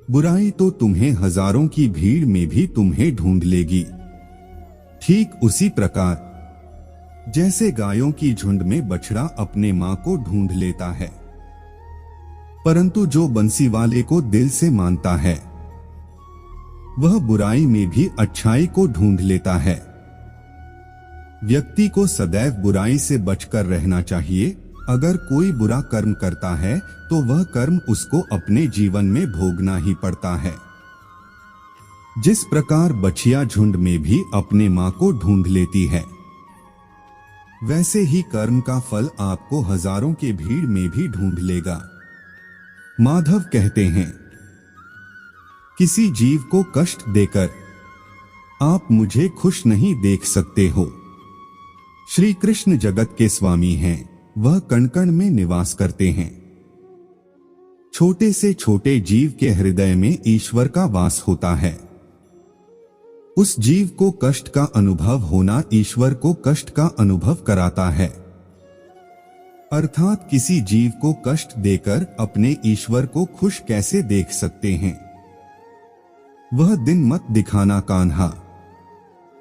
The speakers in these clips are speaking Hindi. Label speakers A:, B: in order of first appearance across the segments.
A: बुराई तो तुम्हें हजारों की भीड़ में भी तुम्हें ढूंढ लेगी। ठीक उसी प्रकार जैसे गायों की झुंड में बछड़ा अपने मां को ढूंढ लेता है, परंतु जो बंसी वाले को दिल से मानता है वह बुराई में भी अच्छाई को ढूंढ लेता है। व्यक्ति को सदैव बुराई से बचकर रहना चाहिए। अगर कोई बुरा कर्म करता है तो वह कर्म उसको अपने जीवन में भोगना ही पड़ता है। जिस प्रकार बछिया झुंड में भी अपने मां को ढूंढ लेती है, वैसे ही कर्म का फल आपको हजारों के भीड़ में भी ढूंढ लेगा। माधव कहते हैं, किसी जीव को कष्ट देकर आप मुझे खुश नहीं देख सकते हो। श्री कृष्ण जगत के स्वामी हैं, वह कण कण में निवास करते हैं। छोटे से छोटे जीव के हृदय में ईश्वर का वास होता है। उस जीव को कष्ट का अनुभव होना ईश्वर को कष्ट का अनुभव कराता है। अर्थात किसी जीव को कष्ट देकर अपने ईश्वर को खुश कैसे देख सकते हैं। वह दिन मत दिखाना कान्हा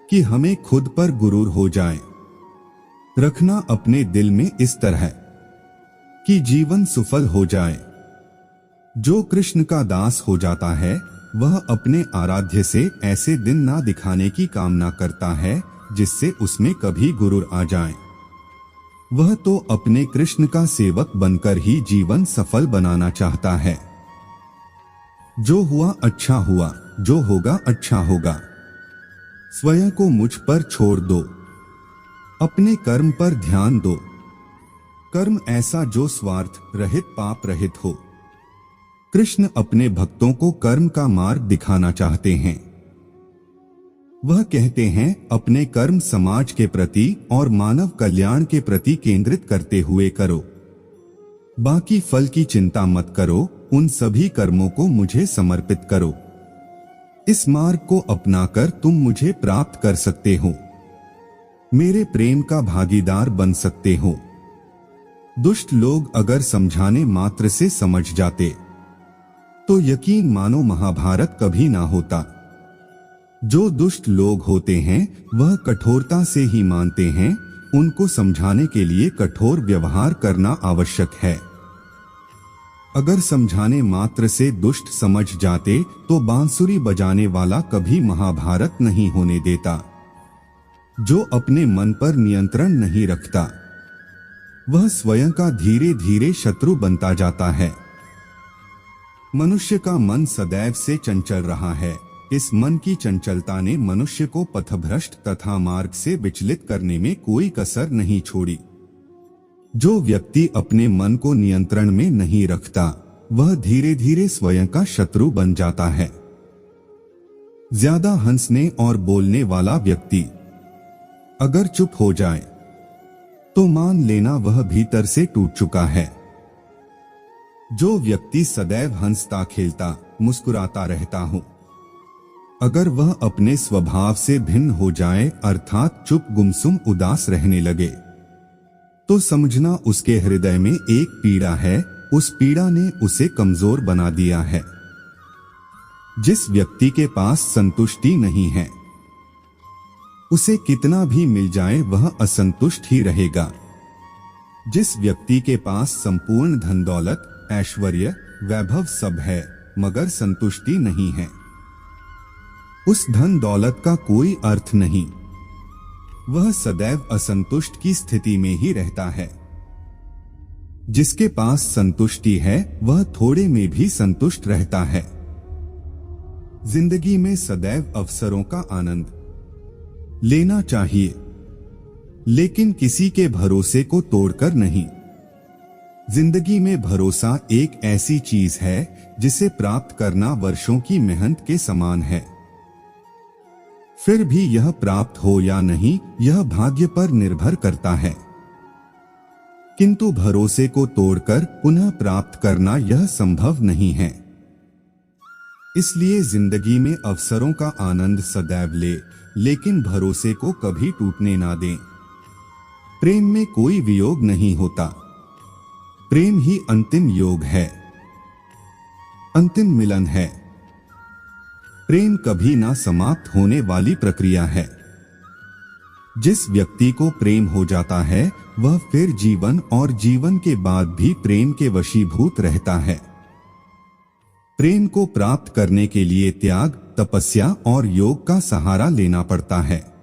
A: कि हमें खुद पर गुरूर हो जाए। रखना अपने दिल में इस तरह कि जीवन सफल हो जाए। जो कृष्ण का दास हो जाता है वह अपने आराध्य से ऐसे दिन ना दिखाने की कामना करता है जिससे उसमें कभी गुरूर आ जाए। वह तो अपने कृष्ण का सेवक बनकर ही जीवन सफल बनाना चाहता है। जो हुआ अच्छा हुआ, जो होगा अच्छा होगा। स्वयं को मुझ पर छोड़ दो, अपने कर्म पर ध्यान दो। कर्म ऐसा जो स्वार्थ रहित पाप रहित हो। कृष्ण अपने भक्तों को कर्म का मार्ग दिखाना चाहते हैं। वह कहते हैं, अपने कर्म समाज के प्रति और मानव कल्याण के प्रति केंद्रित करते हुए करो। बाकी फल की चिंता मत करो, उन सभी कर्मों को मुझे समर्पित करो। इस मार्ग को अपनाकर तुम मुझे प्राप्त कर सकते हो, मेरे प्रेम का भागीदार बन सकते हो। दुष्ट लोग अगर समझाने मात्र से समझ जाते तो यकीन मानो महाभारत कभी ना होता। जो दुष्ट लोग होते हैं वह कठोरता से ही मानते हैं, उनको समझाने के लिए कठोर व्यवहार करना आवश्यक है। अगर समझाने मात्र से दुष्ट समझ जाते तो बांसुरी बजाने वाला कभी महाभारत नहीं होने देता। जो अपने मन पर नियंत्रण नहीं रखता वह स्वयं का धीरे धीरे शत्रु बनता जाता है। मनुष्य का मन सदैव से चंचल रहा है। इस मन की चंचलता ने मनुष्य को पथभ्रष्ट तथा मार्ग से विचलित करने में कोई कसर नहीं छोड़ी। जो व्यक्ति अपने मन को नियंत्रण में नहीं रखता वह धीरे धीरे स्वयं का शत्रु बन जाता है। ज्यादा हंसने और बोलने वाला व्यक्ति अगर चुप हो जाए तो मान लेना वह भीतर से टूट चुका है। जो व्यक्ति सदैव हंसता खेलता मुस्कुराता रहता हो, अगर वह अपने स्वभाव से भिन्न हो जाए अर्थात चुप गुमसुम उदास रहने लगे, तो समझना उसके हृदय में एक पीड़ा है। उस पीड़ा ने उसे कमजोर बना दिया है। जिस व्यक्ति के पास संतुष्टि नहीं है उसे कितना भी मिल जाए वह असंतुष्ट ही रहेगा। जिस व्यक्ति के पास संपूर्ण धन दौलत ऐश्वर्य वैभव सब है मगर संतुष्टि नहीं है, उस धन दौलत का कोई अर्थ नहीं। वह सदैव असंतुष्ट की स्थिति में ही रहता है। जिसके पास संतुष्टि है वह थोड़े में भी संतुष्ट रहता है। जिंदगी में सदैव अवसरों का आनंद लेना चाहिए, लेकिन किसी के भरोसे को तोड़कर नहीं। जिंदगी में भरोसा एक ऐसी चीज है जिसे प्राप्त करना वर्षों की मेहनत के समान है। फिर भी यह प्राप्त हो या नहीं यह भाग्य पर निर्भर करता है, किंतु भरोसे को तोड़कर पुनः प्राप्त करना यह संभव नहीं है। इसलिए जिंदगी में अवसरों का आनंद सदैव ले, लेकिन भरोसे को कभी टूटने ना दें। प्रेम में कोई वियोग नहीं होता, प्रेम ही अंतिम योग है, अंतिम मिलन है। प्रेम कभी ना समाप्त होने वाली प्रक्रिया है। जिस व्यक्ति को प्रेम हो जाता है वह फिर जीवन और जीवन के बाद भी प्रेम के वशीभूत रहता है। प्रेम को प्राप्त करने के लिए त्याग, तपस्या और योग का सहारा लेना पड़ता है।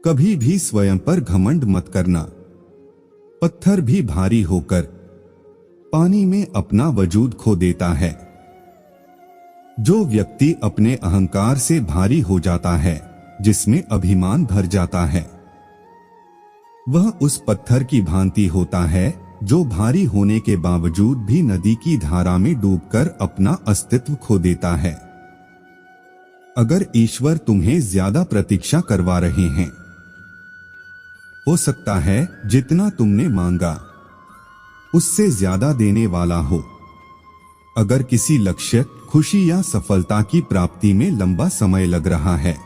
A: कभी भी स्वयं पर घमंड मत करना। पत्थर भी भारी होकर पानी में अपना वजूद खो देता है। जो व्यक्ति अपने अहंकार से भारी हो जाता है, जिसमें अभिमान भर जाता है, वह उस पत्थर की भांति होता है जो भारी होने के बावजूद भी नदी की धारा में डूबकर अपना अस्तित्व खो देता है। अगर ईश्वर तुम्हें ज्यादा प्रतीक्षा करवा रहे हैं, हो सकता है जितना तुमने मांगा उससे ज्यादा देने वाला हो। अगर किसी लक्ष्य, खुशी या सफलता की प्राप्ति में लंबा समय लग रहा है,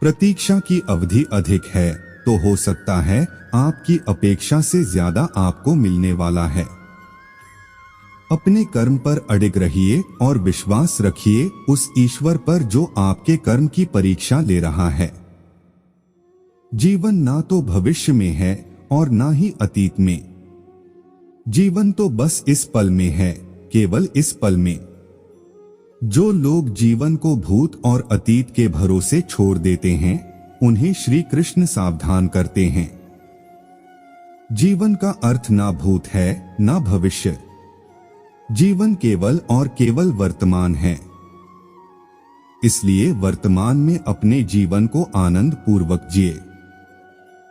A: प्रतीक्षा की अवधि अधिक है, तो हो सकता है आपकी अपेक्षा से ज्यादा आपको मिलने वाला है। अपने कर्म पर अडिग रहिए और विश्वास रखिए उस ईश्वर पर जो आपके कर्म की परीक्षा ले रहा है। जीवन ना तो भविष्य में है और ना ही अतीत में। जीवन तो बस इस पल में है, केवल इस पल में। जो लोग जीवन को भूत और अतीत के भरोसे छोड़ देते हैं, उन्हें श्री कृष्ण सावधान करते हैं। जीवन का अर्थ ना भूत है ना भविष्य। जीवन केवल और केवल वर्तमान है। इसलिए वर्तमान में अपने जीवन को आनंद पूर्वक जिए।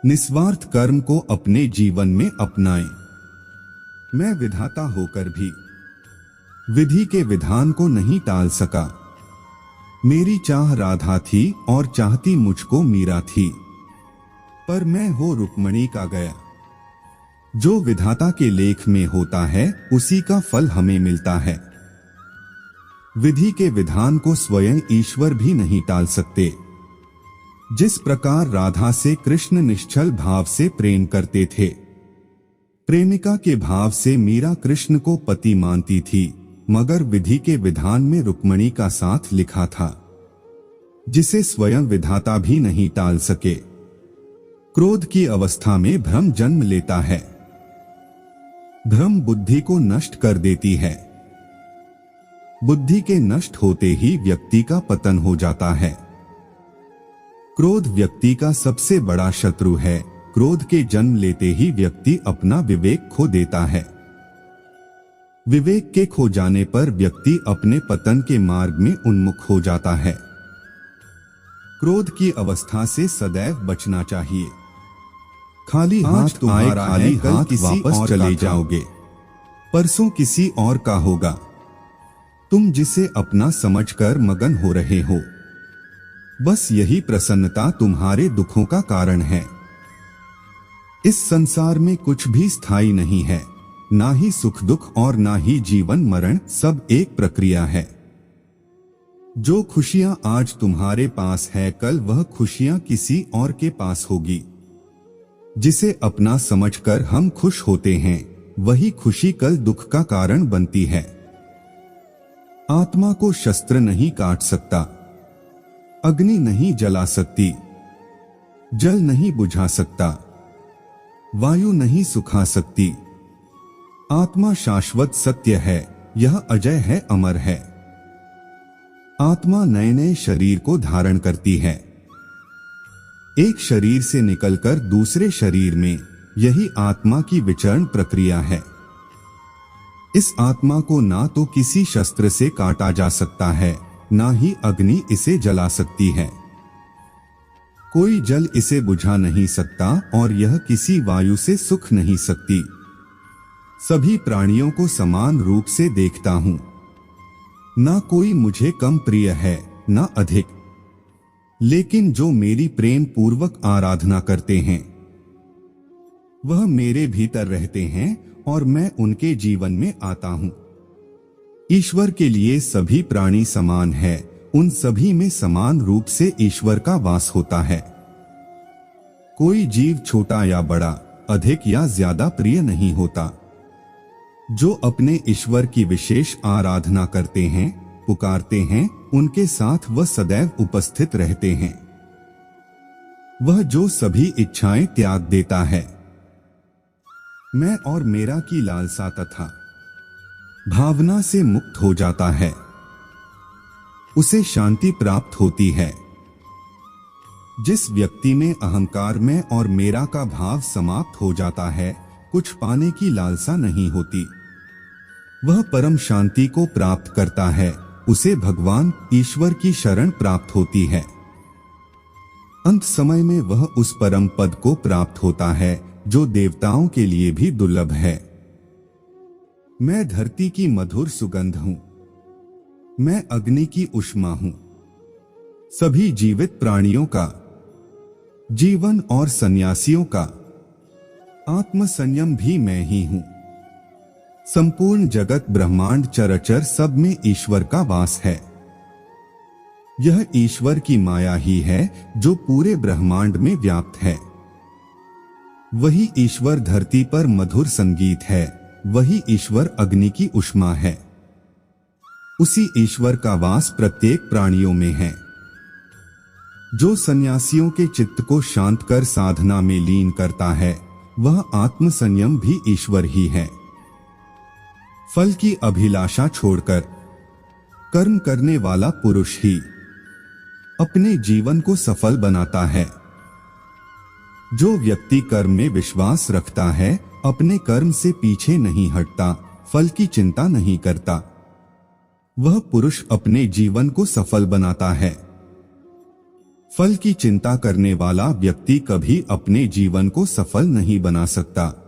A: निस्वार्थ कर्म को अपने जीवन में अपनाएं। मैं विधाता होकर भी विधि के विधान को नहीं टाल सका। मेरी चाह राधा थी और चाहती मुझको मीरा थी, पर मैं हो रुक्मणी का गया। जो विधाता के लेख में होता है उसी का फल हमें मिलता है। विधि के विधान को स्वयं ईश्वर भी नहीं टाल सकते। जिस प्रकार राधा से कृष्ण निश्चल भाव से प्रेम करते थे, प्रेमिका के भाव से मीरा कृष्ण को पति मानती थी, मगर विधि के विधान में रुक्मणी का साथ लिखा था, जिसे स्वयं विधाता भी नहीं टाल सके। क्रोध की अवस्था में भ्रम जन्म लेता है। भ्रम बुद्धि को नष्ट कर देती है। बुद्धि के नष्ट होते ही व्यक्ति का पतन हो जाता है। क्रोध व्यक्ति का सबसे बड़ा शत्रु है। क्रोध के जन्म लेते ही व्यक्ति अपना विवेक खो देता है। विवेक के खो जाने पर व्यक्ति अपने पतन के मार्ग में उन्मुख हो जाता है। क्रोध की अवस्था से सदैव बचना चाहिए। खाली हाथ तुम्हारा खाली हाथ वापस चले जाओगे, परसों किसी और का होगा। तुम जिसे अपना समझकर मगन हो रहे हो, बस यही प्रसन्नता तुम्हारे दुखों का कारण है। इस संसार में कुछ भी स्थायी नहीं है, ना ही सुख दुख और ना ही जीवन मरण, सब एक प्रक्रिया है। जो खुशियां आज तुम्हारे पास है, कल वह खुशियां किसी और के पास होगी। जिसे अपना समझकर हम खुश होते हैं, वही खुशी कल दुख का कारण बनती है। आत्मा को शस्त्र नहीं काट सकता, अग्नि नहीं जला सकती, जल नहीं बुझा सकता, वायु नहीं सुखा सकती। आत्मा शाश्वत सत्य है, यह अजय है, अमर है। आत्मा नए नए शरीर को धारण करती है। एक शरीर से निकलकर दूसरे शरीर में, यही आत्मा की विचरण प्रक्रिया है। इस आत्मा को ना तो किसी शस्त्र से काटा जा सकता है, ना ही अग्नि इसे जला सकती है। कोई जल इसे बुझा नहीं सकता और यह किसी वायु से सुख नहीं सकती। सभी प्राणियों को समान रूप से देखता हूं। ना कोई मुझे कम प्रिय है, ना अधिक। लेकिन जो मेरी प्रेम पूर्वक आराधना करते हैं, वह मेरे भीतर रहते हैं और मैं उनके जीवन में आता हूं। ईश्वर के लिए सभी प्राणी समान है। उन सभी में समान रूप से ईश्वर का वास होता है। कोई जीव छोटा या बड़ा, अधिक या ज्यादा प्रिय नहीं होता। जो अपने ईश्वर की विशेष आराधना करते हैं, वे पुकारते हैं उनके साथ वह सदैव उपस्थित रहते हैं। वह जो सभी इच्छाएं त्याग देता है, मैं और मेरा की लालसा तथा भावना से मुक्त हो जाता है, उसे शांति प्राप्त होती है। जिस व्यक्ति में अहंकार में और मेरा का भाव समाप्त हो जाता है, कुछ पाने की लालसा नहीं होती, वह परम शांति को प्राप्त करता है, उसे भगवान ईश्वर की शरण प्राप्त होती है। अंत समय में वह उस परम पद को प्राप्त होता है जो देवताओं के लिए भी दुर्लभ है। मैं धरती की मधुर सुगंध हूं, मैं अग्नि की ऊष्मा हूं, सभी जीवित प्राणियों का जीवन और सन्यासियों का आत्म संयम भी मैं ही हूं। संपूर्ण जगत ब्रह्मांड चराचर सब में ईश्वर का वास है। यह ईश्वर की माया ही है जो पूरे ब्रह्मांड में व्याप्त है। वही ईश्वर धरती पर मधुर संगीत है, वही ईश्वर अग्नि की ऊष्मा है। उसी ईश्वर का वास प्रत्येक प्राणियों में है। जो सन्यासियों के चित्त को शांत कर साधना में लीन करता है, वह आत्म संयम भी ईश्वर ही है। फल की अभिलाषा छोड़कर कर्म करने वाला पुरुष ही अपने जीवन को सफल बनाता है। जो व्यक्ति कर्म में विश्वास रखता है, अपने कर्म से पीछे नहीं हटता, फल की चिंता नहीं करता, वह पुरुष अपने जीवन को सफल बनाता है। फल की चिंता करने वाला व्यक्ति कभी अपने जीवन को सफल नहीं बना सकता।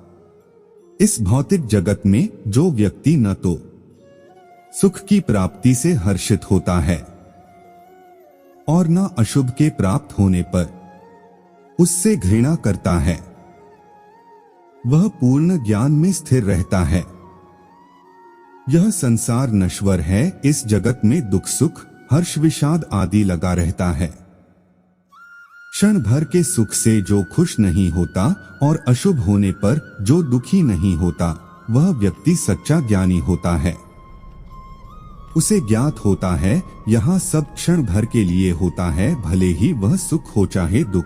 A: इस भौतिक जगत में जो व्यक्ति न तो सुख की प्राप्ति से हर्षित होता है और न अशुभ के प्राप्त होने पर उससे घृणा करता है, वह पूर्ण ज्ञान में स्थिर रहता है। यह संसार नश्वर है, इस जगत में दुख सुख हर्ष विषाद आदि लगा रहता है। क्षण भर के सुख से जो खुश नहीं होता और अशुभ होने पर जो दुखी नहीं होता, वह व्यक्ति सच्चा ज्ञानी होता है। उसे ज्ञात होता है यहाँ सब क्षण भर के लिए होता है, भले ही वह सुख हो चाहे दुख।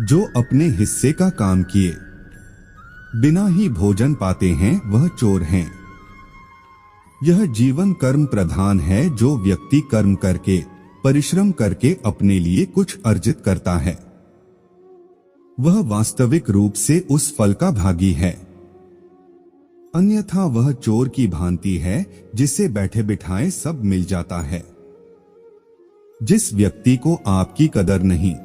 A: जो अपने हिस्से का काम किए बिना ही भोजन पाते हैं, वह चोर हैं। यह जीवन कर्म प्रधान है। जो व्यक्ति कर्म करके परिश्रम करके अपने लिए कुछ अर्जित करता है, वह वास्तविक रूप से उस फल का भागी है। अन्यथा वह चोर की भांति है, जिसे बैठे बिठाए सब मिल जाता है। जिस व्यक्ति को आपकी कदर नहीं,